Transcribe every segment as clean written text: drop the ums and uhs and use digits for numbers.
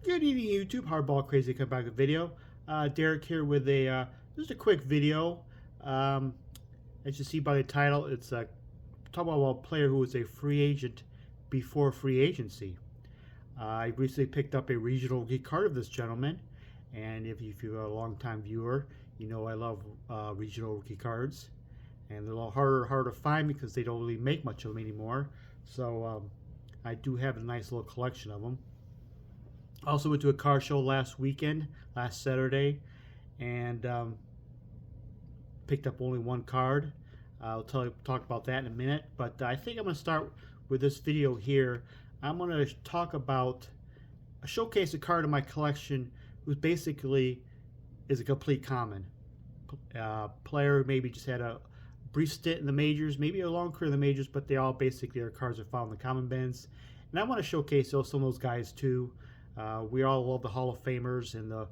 Good evening, YouTube. Hardball Crazy come back with video. Derek here with a just a quick video. Um, as you see by the title, it's talking about a player who was a free agent before free agency. I recently picked up a regional rookie card of this gentleman, and if you're a longtime viewer, you know I love regional rookie cards, and they're a little harder to find because they don't really make much of them anymore. So I do have a nice little collection of them. Also went to a car show last Saturday, and picked up only one card. I'll talk about that in a minute, but I think I'm going to start with this video here. I'm going to talk about showcase a card in my collection who basically is a complete common. Player maybe just had a brief stint in the majors, maybe a long career in the majors, but they all basically are cards that found in the common bins. And I want to showcase some of those guys too. We all love the Hall of Famers and the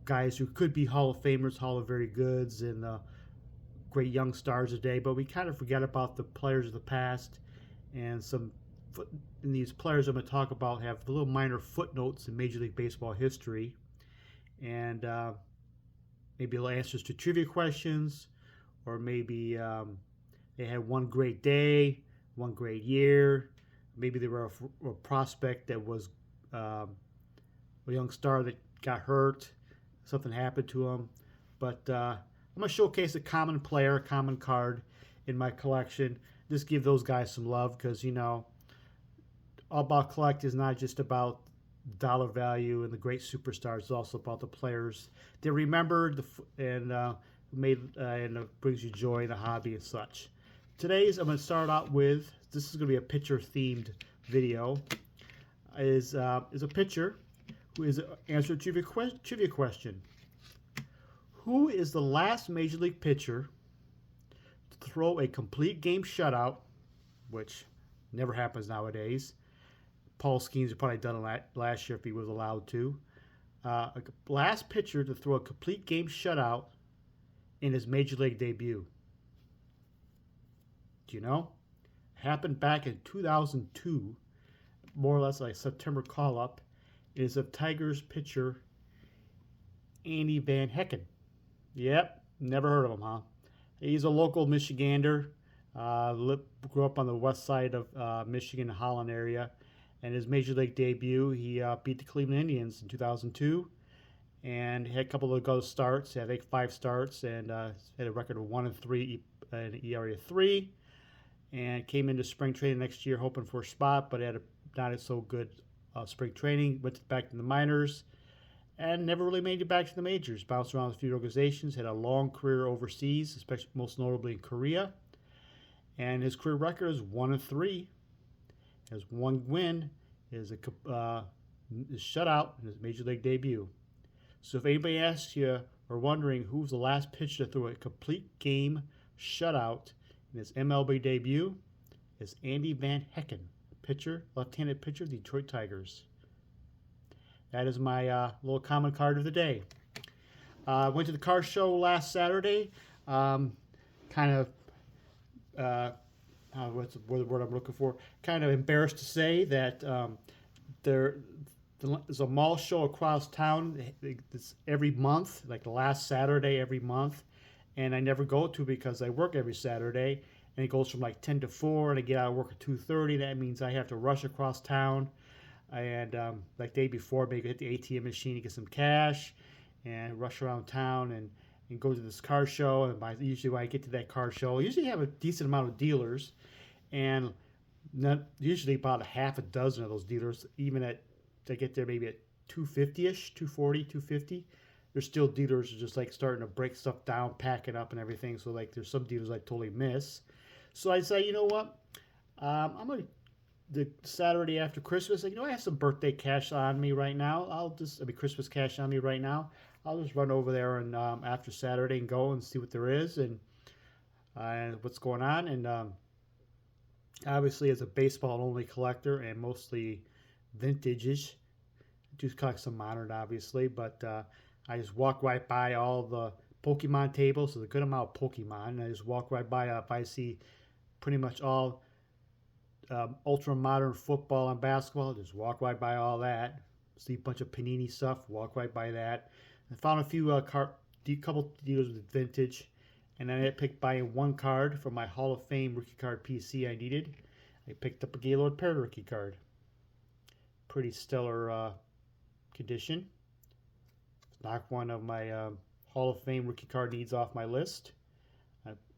guys who could be Hall of Famers, Hall of Very Goods, and the great young stars today, but we kind of forget about the players of the past. And these players I'm going to talk about have little minor footnotes in Major League Baseball history, and maybe answers to trivia questions, or maybe they had one great day, one great year. Maybe they were a prospect that was a young star that got hurt, something happened to him. But I'm going to showcase a common player, a common card in my collection. Just give those guys some love because, All About Collect is not just about dollar value and the great superstars. It's also about the players they remembered and made and brings you joy in the hobby and such. I'm going to start out with, this is going to be a pitcher themed video, is a pitcher who is answer trivia question. Who is the last Major League pitcher to throw a complete game shutout, which never happens nowadays? Paul Skeens would probably done it last year if he was allowed to. Last pitcher to throw a complete game shutout in his Major League debut. Do you know? Happened back in 2002, more or less like a September call-up. It is of Tigers pitcher Andy Van Hecken. Yep, never heard of him, huh? He's a local Michigander. Grew up on the west side of Michigan, Holland area. And his Major League debut, he beat the Cleveland Indians in 2002 and had a couple of good starts. I think 5 starts and had a record of 1-3 and an ERA of 3. And came into spring training next year hoping for a spot, but had not so good spring training. Went back to the minors and never really made it back to the majors. Bounced around a few organizations, had a long career overseas, especially most notably in Korea. And his career record is 1-3. Has one win, is a shutout in his Major League debut. So if anybody asks you or wondering who's the last pitcher to throw a complete game shutout in his MLB debut, is Andy Van Hecken, pitcher, left-handed pitcher of the Detroit Tigers. That is my little common card of the day. Went to the car show last Saturday. What's the word I'm looking for? Kind of embarrassed to say that there's a mall show across town. It's every month, like the last Saturday every month, and I never go to because I work every Saturday, and it goes from like 10 to 4, and I get out of work at 2:30. That means I have to rush across town, and like day before, maybe hit the ATM machine to get some cash, and rush around town and go to this car show. And usually when I get to that car show, I usually have a decent amount of dealers, and usually about a half a dozen of those dealers, even at I get there maybe at 250-ish, 240, 250. There's still dealers who are just like starting to break stuff down, packing up and everything. So like there's some dealers I totally miss. So I say, you know what? I'm going to, the Saturday after Christmas, I have some birthday cash on me right now. Christmas cash on me right now. I'll just run over there and after Saturday and go and see what there is and what's going on. And obviously, as a baseball-only collector and mostly vintages, I do collect some modern, obviously, but I just walk right by all the Pokemon tables. There's a good amount of Pokemon. And I just walk right by if I see pretty much all ultra modern football and basketball. Just walk right by all that. see a bunch of Panini stuff, walk right by that. I found a few couple dealers with vintage, and then I picked buying one card for my Hall of Fame rookie card PC I needed. I picked up a Gaylord Perry rookie card. Pretty stellar condition. Knock one of my Hall of Fame rookie card needs off my list.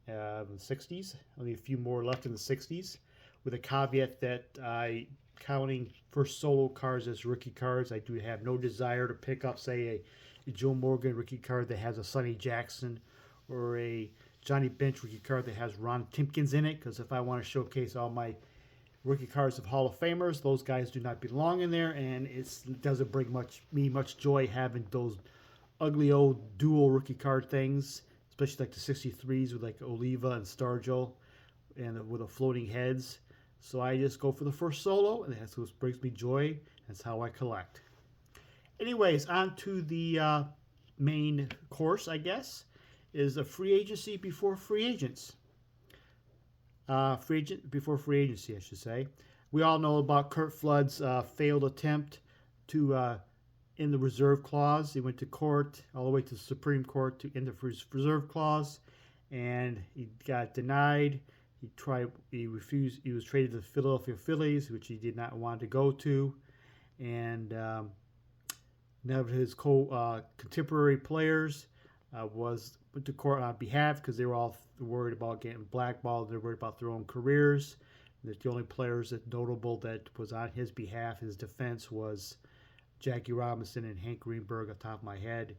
The 60s. Only a few more left in the 60s, with a caveat that counting first solo cards as rookie cards, I do have no desire to pick up, say, a Joe Morgan rookie card that has a Sonny Jackson, or a Johnny Bench rookie card that has Ron Timpkins in it, because if I want to showcase all my rookie cards of Hall of Famers, those guys do not belong in there, and it doesn't bring me much joy having those ugly old dual rookie card things, especially like the 63s with like Oliva and Stargell, and with the floating heads. So I just go for the first solo, and that's what brings me joy. That's how I collect. Anyways, on to the main course, I guess, is a free agency before free agents. Free agent before free agency, I should say. We all know about Curt Flood's failed attempt to in the reserve clause. He went to court, all the way to the Supreme Court, to end the reserve clause, and he got denied. He refused. He was traded to the Philadelphia Phillies, which he did not want to go to, and none of his contemporary players went to court on behalf, because they were all worried about getting blackballed. They're worried about their own careers. That the only players that notable that was on his behalf, his defense, was Jackie Robinson and Hank Greenberg, off the top of my head.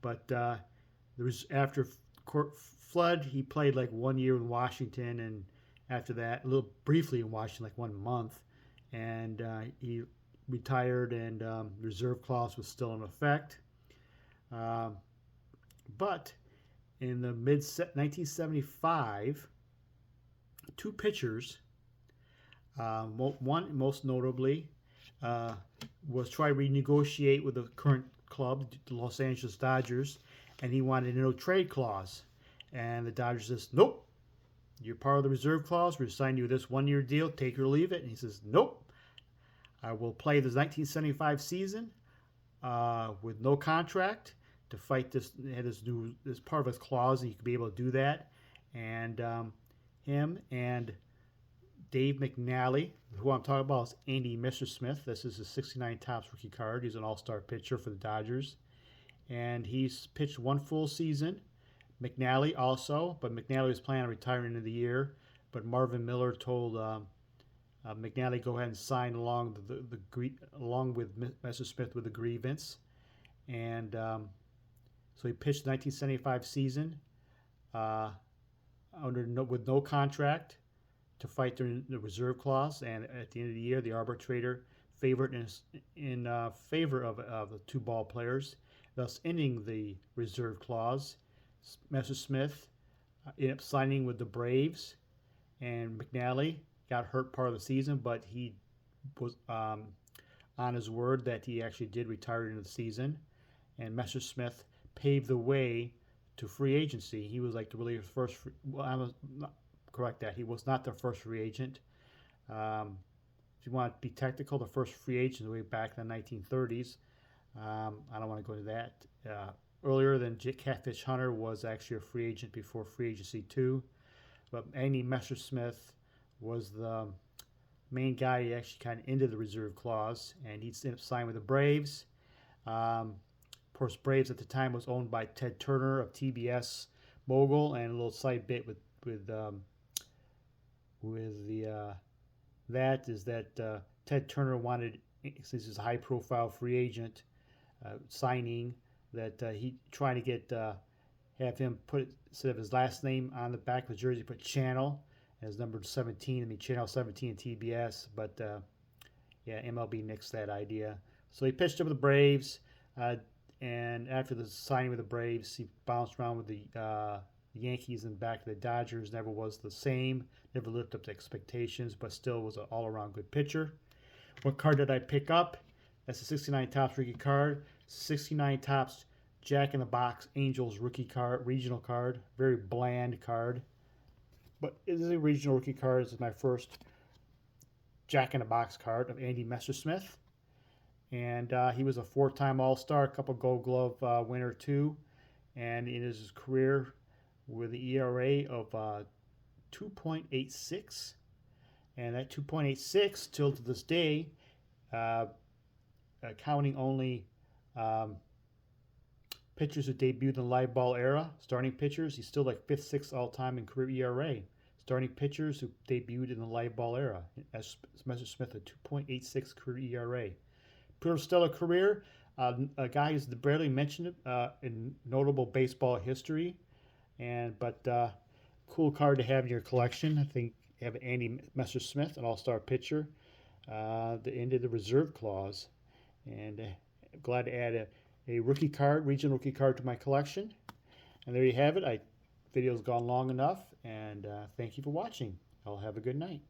But there was, after Flood, he played like 1 year in Washington, and after that, a little briefly in Washington, like 1 month, and he retired, and reserve clause was still in effect. But in the mid 1975, two pitchers, one most notably, was trying to renegotiate with the current club, the Los Angeles Dodgers, and he wanted a no trade clause. And the Dodgers says, nope, you're part of the reserve clause. We're signing you this 1 year deal, take it or leave it. And he says, nope, I will play this 1975 season with no contract to fight this. Had this part of his clause, and he could be able to do that. And him and Dave McNally, who I'm talking about, is Andy Messersmith. This is his 69 Topps rookie card. He's an all-star pitcher for the Dodgers, and he's pitched one full season. McNally also, but McNally was planning on retiring in the year. But Marvin Miller told McNally go ahead and sign along along with Messersmith with the grievance, and so he pitched the 1975 season with no contract to fight the reserve clause. And at the end of the year, the arbitrator favored in favor of the two ball players, thus ending the reserve clause. Messersmith ended up signing with the Braves, and McNally got hurt part of the season, but he was on his word that he actually did retire into the season. And Messersmith paved the way to free agency. He was like the really first. I was not correct that he was not the first free agent. If you want to be technical, the first free agent way back in the 1930s. I don't want to go into that. Earlier than Catfish Hunter was actually a free agent before free agency 2. But Andy Messersmith was the main guy. He actually kind of ended the reserve clause, and he ended up signing with the Braves. Of course, Braves at the time was owned by Ted Turner of TBS Mogul, and a little side bit with that is that Ted Turner wanted, since he's a high-profile free agent signing, that he trying to get have him put, instead of his last name on the back of the jersey, put Channel as number 17. I mean, Channel 17 TBS, but yeah, MLB nixed that idea. So he pitched up with the Braves, and after the signing with the Braves, he bounced around with the Yankees and back to the Dodgers. Never was the same, never lived up to expectations, but still was an all-around good pitcher. What card did I pick up? That's a 69 Topps rookie card. 69 Topps Jack in the Box Angels rookie card, regional card. Very bland card, but it is a regional rookie card. This is my first Jack in the Box card of Andy Messersmith. And he was a four-time All-Star, a couple Gold Glove winner too. And in his career with the ERA of 2.86, and that 2.86 till to this day, uh, counting only pitchers who debuted in the live ball era, starting pitchers, he's still like fifth, sixth all time in career ERA. Starting pitchers who debuted in the live ball era, as Messersmith, a 2.86 career ERA. Pretty stellar career. A guy who's barely mentioned in notable baseball history, but cool card to have in your collection. I think you have Andy Messersmith, an all-star pitcher, the end of the reserve clause, and glad to add a rookie card, regional rookie card to my collection. And there you have it. Video's gone long enough, and thank you for watching. I'll have a good night.